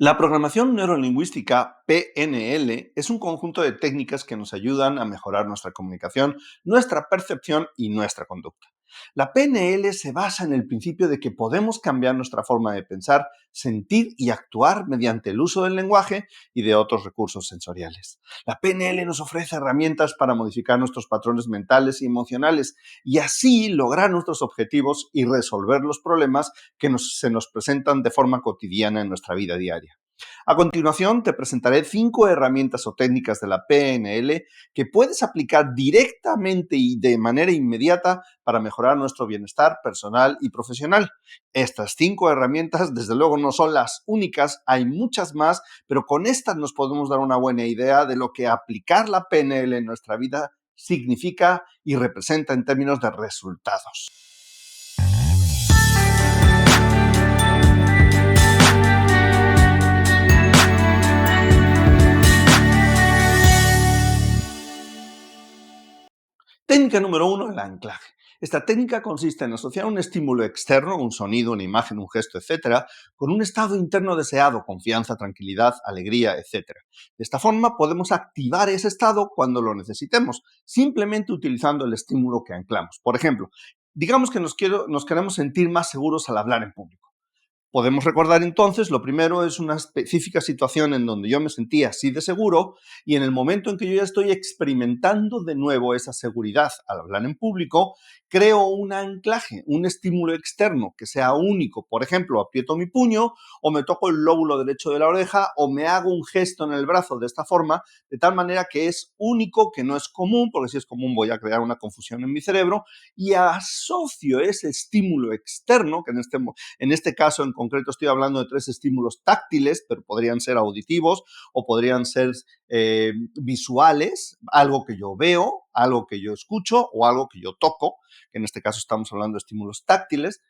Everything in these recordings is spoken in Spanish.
La programación neurolingüística, PNL, es un conjunto de técnicas que nos ayudan a mejorar nuestra comunicación, nuestra percepción y nuestra conducta. La PNL se basa en el principio de que podemos cambiar nuestra forma de pensar, sentir y actuar mediante el uso del lenguaje y de otros recursos sensoriales. La PNL nos ofrece herramientas para modificar nuestros patrones mentales y emocionales y así lograr nuestros objetivos y resolver los problemas que se nos presentan de forma cotidiana en nuestra vida diaria. A continuación, te presentaré 5 herramientas o técnicas de la PNL que puedes aplicar directamente y de manera inmediata para mejorar nuestro bienestar personal y profesional. Estas 5 herramientas, desde luego, no son las únicas, hay muchas más, pero con estas nos podemos dar una buena idea de lo que aplicar la PNL en nuestra vida significa y representa en términos de resultados. Técnica número 1, el anclaje. Esta técnica consiste en asociar un estímulo externo, un sonido, una imagen, un gesto, etcétera, con un estado interno deseado, confianza, tranquilidad, alegría, etcétera. De esta forma podemos activar ese estado cuando lo necesitemos, simplemente utilizando el estímulo que anclamos. Por ejemplo, digamos que nos queremos sentir más seguros al hablar en público. Podemos recordar entonces, lo primero es una específica situación en donde yo me sentía así de seguro y en el momento en que yo ya estoy experimentando de nuevo esa seguridad al hablar en público, creo un anclaje, un estímulo externo que sea único. Por ejemplo, aprieto mi puño o me toco el lóbulo derecho de la oreja o me hago un gesto en el brazo de esta forma, de tal manera que es único, que no es común, porque si es común voy a crear una confusión en mi cerebro y asocio ese estímulo externo, que en este caso en concreto estoy hablando de 3 estímulos táctiles, pero podrían ser auditivos o podrían ser visuales, algo que yo veo, algo que yo escucho o algo que yo toco, que en este caso estamos hablando de estímulos táctiles,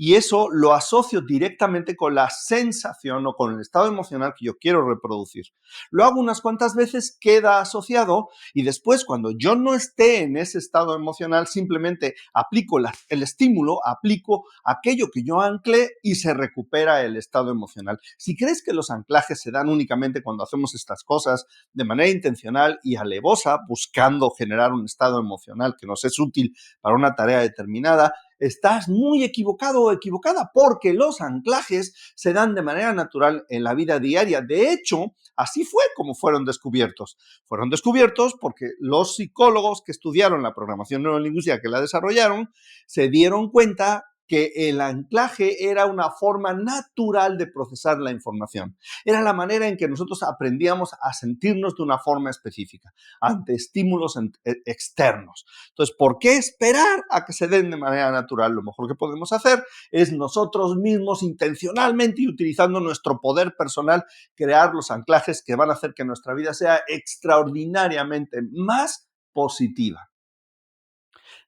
y eso lo asocio directamente con la sensación o con el estado emocional que yo quiero reproducir. Lo hago unas cuantas veces, queda asociado y después cuando yo no esté en ese estado emocional, simplemente aplico el estímulo, aplico aquello que yo anclé y se recupera el estado emocional. Si crees que los anclajes se dan únicamente cuando hacemos estas cosas de manera intencional y alevosa, buscando generar un estado emocional que nos es útil para una tarea determinada, estás muy equivocado o equivocada porque los anclajes se dan de manera natural en la vida diaria. De hecho, así fue como fueron descubiertos. Fueron descubiertos porque los psicólogos que estudiaron la programación neurolingüística, que la desarrollaron, se dieron cuenta que el anclaje era una forma natural de procesar la información. Era la manera en que nosotros aprendíamos a sentirnos de una forma específica, ante estímulos externos. Entonces, ¿por qué esperar a que se den de manera natural? Lo mejor que podemos hacer es nosotros mismos intencionalmente y utilizando nuestro poder personal crear los anclajes que van a hacer que nuestra vida sea extraordinariamente más positiva.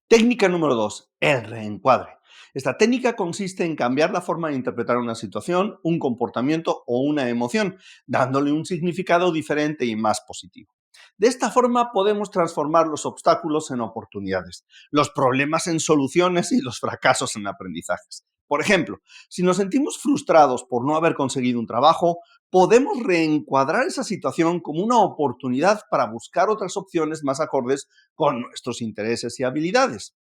Técnica número 2, el reencuadre. Esta técnica consiste en cambiar la forma de interpretar una situación, un comportamiento o una emoción, dándole un significado diferente y más positivo. De esta forma podemos transformar los obstáculos en oportunidades, los problemas en soluciones y los fracasos en aprendizajes. Por ejemplo, si nos sentimos frustrados por no haber conseguido un trabajo, podemos reencuadrar esa situación como una oportunidad para buscar otras opciones más acordes con nuestros intereses y habilidades.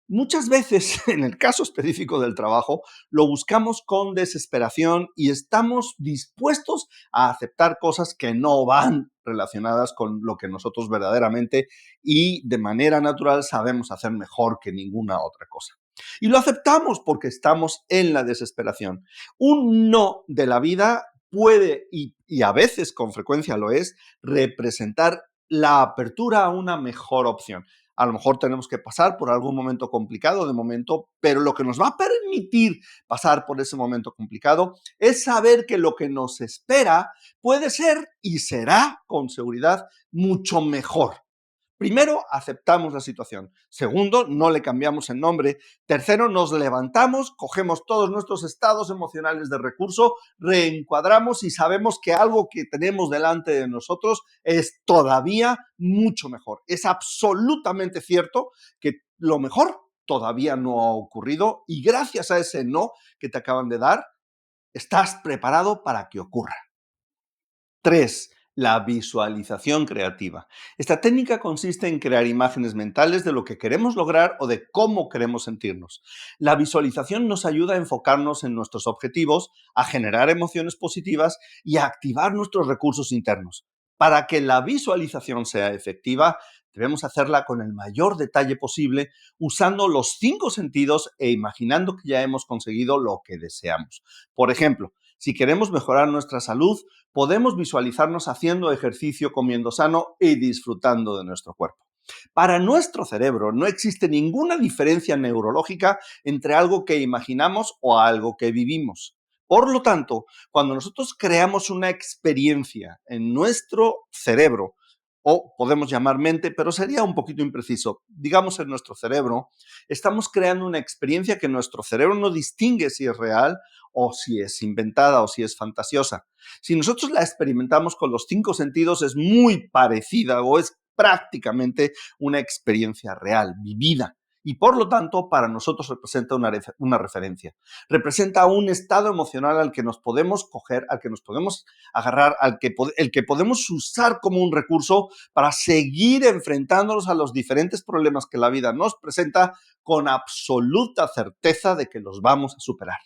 Muchas veces, en el caso específico del trabajo, lo buscamos con desesperación y estamos dispuestos a aceptar cosas que no van relacionadas con lo que nosotros verdaderamente y de manera natural sabemos hacer mejor que ninguna otra cosa. Y lo aceptamos porque estamos en la desesperación. Un no de la vida puede, y a veces con frecuencia lo es, representar la apertura a una mejor opción. A lo mejor tenemos que pasar por algún momento complicado de momento, pero lo que nos va a permitir pasar por ese momento complicado es saber que lo que nos espera puede ser y será con seguridad mucho mejor. Primero, aceptamos la situación. Segundo, no le cambiamos el nombre. Tercero, nos levantamos, cogemos todos nuestros estados emocionales de recurso, reencuadramos y sabemos que algo que tenemos delante de nosotros es todavía mucho mejor. Es absolutamente cierto que lo mejor todavía no ha ocurrido y gracias a ese no que te acaban de dar, estás preparado para que ocurra. 3. La visualización creativa. Esta técnica consiste en crear imágenes mentales de lo que queremos lograr o de cómo queremos sentirnos. La visualización nos ayuda a enfocarnos en nuestros objetivos, a generar emociones positivas y a activar nuestros recursos internos. Para que la visualización sea efectiva, debemos hacerla con el mayor detalle posible, usando los 5 sentidos e imaginando que ya hemos conseguido lo que deseamos. Por ejemplo, si queremos mejorar nuestra salud, podemos visualizarnos haciendo ejercicio, comiendo sano y disfrutando de nuestro cuerpo. Para nuestro cerebro no existe ninguna diferencia neurológica entre algo que imaginamos o algo que vivimos. Por lo tanto, cuando nosotros creamos una experiencia en nuestro cerebro, o podemos llamar mente, pero sería un poquito impreciso, digamos en nuestro cerebro, estamos creando una experiencia que nuestro cerebro no distingue si es real o si es inventada o si es fantasiosa. Si nosotros la experimentamos con los 5 sentidos, es muy parecida o es prácticamente una experiencia real, vivida. Y por lo tanto, para nosotros representa una referencia. Representa un estado emocional al que nos podemos coger, al que nos podemos agarrar, el que podemos usar como un recurso para seguir enfrentándonos a los diferentes problemas que la vida nos presenta con absoluta certeza de que los vamos a superar.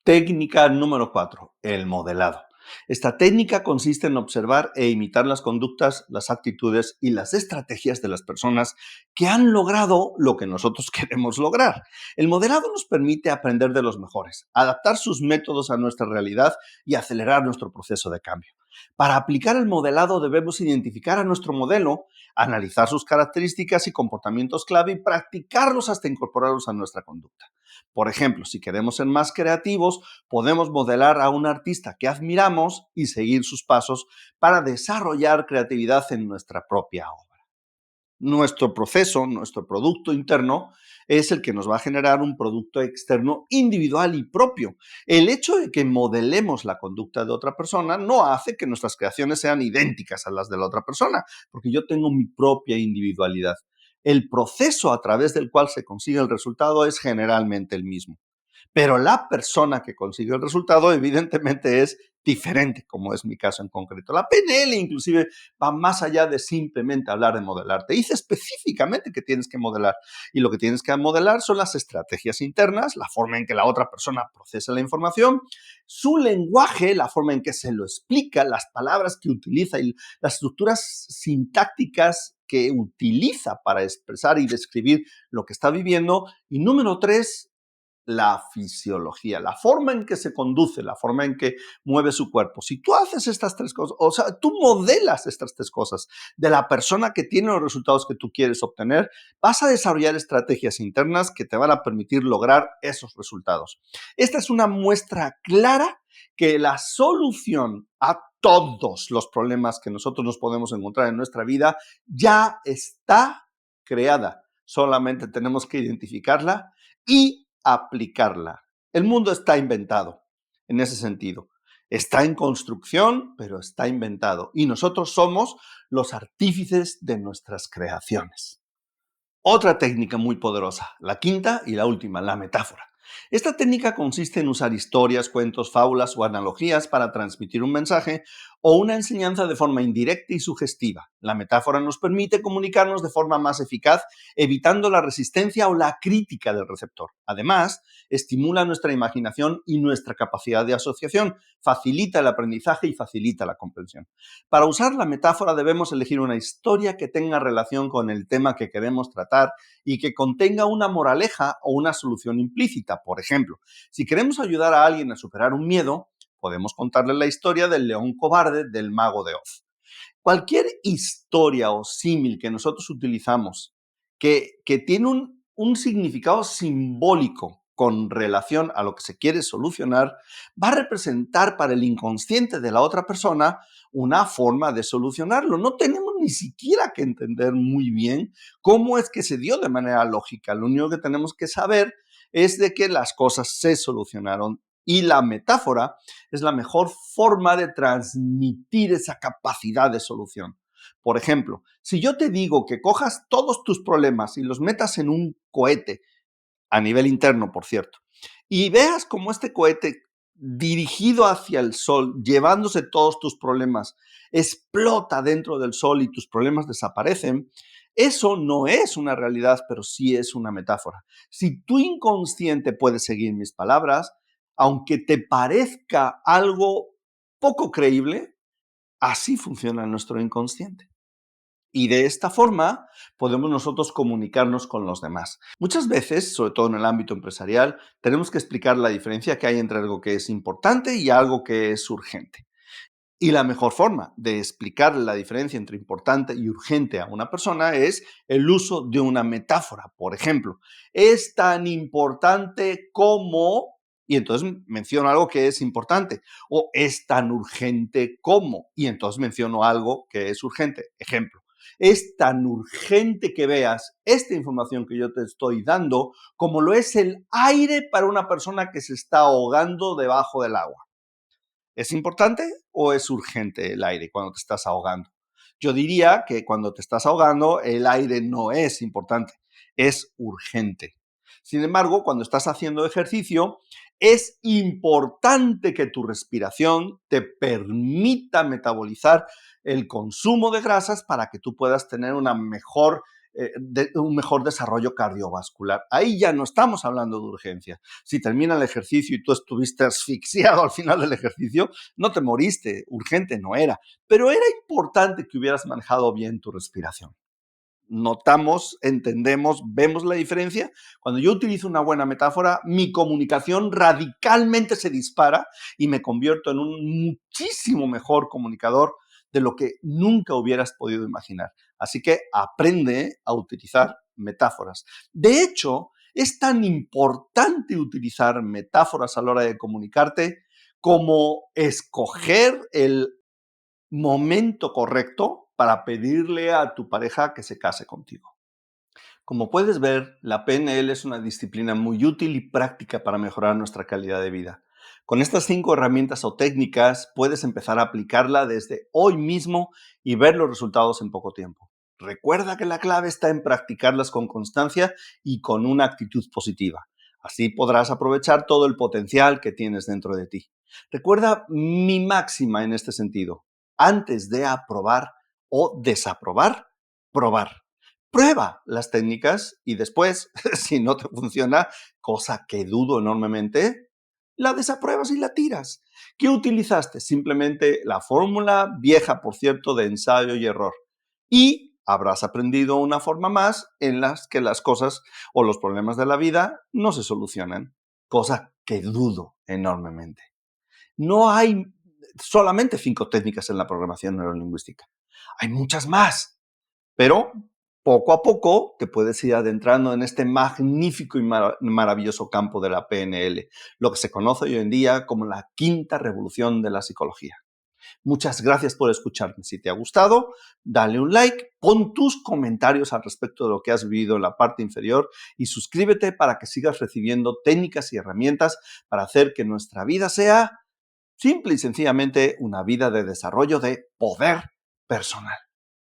Técnica número 4, el modelado. Esta técnica consiste en observar e imitar las conductas, las actitudes y las estrategias de las personas que han logrado lo que nosotros queremos lograr. El modelado nos permite aprender de los mejores, adaptar sus métodos a nuestra realidad y acelerar nuestro proceso de cambio. Para aplicar el modelado debemos identificar a nuestro modelo, analizar sus características y comportamientos clave y practicarlos hasta incorporarlos a nuestra conducta. Por ejemplo, si queremos ser más creativos, podemos modelar a un artista que admiramos y seguir sus pasos para desarrollar creatividad en nuestra propia obra. Nuestro proceso, nuestro producto interno, es el que nos va a generar un producto externo individual y propio. El hecho de que modelemos la conducta de otra persona no hace que nuestras creaciones sean idénticas a las de la otra persona, porque yo tengo mi propia individualidad. El proceso a través del cual se consigue el resultado es generalmente el mismo. Pero la persona que consigue el resultado evidentemente es diferente, como es mi caso en concreto. La PNL inclusive va más allá de simplemente hablar de modelar. Te dice específicamente que tienes que modelar. Y lo que tienes que modelar son las estrategias internas, la forma en que la otra persona procesa la información, su lenguaje, la forma en que se lo explica, las palabras que utiliza y las estructuras sintácticas que utiliza para expresar y describir lo que está viviendo. Y número 3, la fisiología, la forma en que se conduce, la forma en que mueve su cuerpo. Si tú haces estas 3 cosas, o sea, tú modelas estas 3 cosas de la persona que tiene los resultados que tú quieres obtener, vas a desarrollar estrategias internas que te van a permitir lograr esos resultados. Esta es una muestra clara que la solución a todos los problemas que nosotros nos podemos encontrar en nuestra vida ya está creada. Solamente tenemos que identificarla y aplicarla. El mundo está inventado en ese sentido. Está en construcción, pero está inventado. Y nosotros somos los artífices de nuestras creaciones. Otra técnica muy poderosa, la quinta y la última, la metáfora. Esta técnica consiste en usar historias, cuentos, fábulas o analogías para transmitir un mensaje o una enseñanza de forma indirecta y sugestiva. La metáfora nos permite comunicarnos de forma más eficaz, evitando la resistencia o la crítica del receptor. Además, estimula nuestra imaginación y nuestra capacidad de asociación, facilita el aprendizaje y facilita la comprensión. Para usar la metáfora debemos elegir una historia que tenga relación con el tema que queremos tratar y que contenga una moraleja o una solución implícita. Por ejemplo, si queremos ayudar a alguien a superar un miedo, podemos contarle la historia del león cobarde del mago de Oz. Cualquier historia o símil que nosotros utilizamos que tiene un significado simbólico con relación a lo que se quiere solucionar, va a representar para el inconsciente de la otra persona una forma de solucionarlo. No tenemos ni siquiera que entender muy bien cómo es que se dio de manera lógica. Lo único que tenemos que saber es de que las cosas se solucionaron y la metáfora es la mejor forma de transmitir esa capacidad de solución. Por ejemplo, si yo te digo que cojas todos tus problemas y los metas en un cohete, a nivel interno, por cierto, y veas cómo este cohete dirigido hacia el sol, llevándose todos tus problemas, explota dentro del sol y tus problemas desaparecen, eso no es una realidad, pero sí es una metáfora. Si tu inconsciente puede seguir mis palabras, aunque te parezca algo poco creíble, así funciona nuestro inconsciente. Y de esta forma podemos nosotros comunicarnos con los demás. Muchas veces, sobre todo en el ámbito empresarial, tenemos que explicar la diferencia que hay entre algo que es importante y algo que es urgente. Y la mejor forma de explicar la diferencia entre importante y urgente a una persona es el uso de una metáfora. Por ejemplo, es tan importante como, y entonces menciono algo que es importante, o es tan urgente como, y entonces menciono algo que es urgente. Ejemplo, es tan urgente que veas esta información que yo te estoy dando como lo es el aire para una persona que se está ahogando debajo del agua. ¿Es importante o es urgente el aire cuando te estás ahogando? Yo diría que cuando te estás ahogando, el aire no es importante, es urgente. Sin embargo, cuando estás haciendo ejercicio, es importante que tu respiración te permita metabolizar el consumo de grasas para que tú puedas tener un mejor desarrollo cardiovascular. Ahí ya no estamos hablando de urgencia. Si termina el ejercicio y tú estuviste asfixiado al final del ejercicio, no te moriste, urgente no era, pero era importante que hubieras manejado bien tu respiración. Notamos, entendemos, vemos la diferencia. Cuando yo utilizo una buena metáfora, mi comunicación radicalmente se dispara y me convierto en un muchísimo mejor comunicador de lo que nunca hubieras podido imaginar. Así que aprende a utilizar metáforas. De hecho, es tan importante utilizar metáforas a la hora de comunicarte como escoger el momento correcto para pedirle a tu pareja que se case contigo. Como puedes ver, la PNL es una disciplina muy útil y práctica para mejorar nuestra calidad de vida. Con estas 5 herramientas o técnicas puedes empezar a aplicarla desde hoy mismo y ver los resultados en poco tiempo. Recuerda que la clave está en practicarlas con constancia y con una actitud positiva. Así podrás aprovechar todo el potencial que tienes dentro de ti. Recuerda mi máxima en este sentido. Antes de aprobar o desaprobar, probar. Prueba las técnicas y después, si no te funciona, cosa que dudo enormemente, la desapruebas y la tiras. ¿Qué utilizaste? Simplemente la fórmula vieja, por cierto, de ensayo y error. Y habrás aprendido una forma más en las que las cosas o los problemas de la vida no se solucionan, cosa que dudo enormemente. No hay solamente 5 técnicas en la programación neurolingüística. Hay muchas más. Pero poco a poco te puedes ir adentrando en este magnífico y maravilloso campo de la PNL, lo que se conoce hoy en día como la quinta revolución de la psicología. Muchas gracias por escucharme. Si te ha gustado, dale un like, pon tus comentarios al respecto de lo que has vivido en la parte inferior y suscríbete para que sigas recibiendo técnicas y herramientas para hacer que nuestra vida sea simple y sencillamente una vida de desarrollo de poder personal.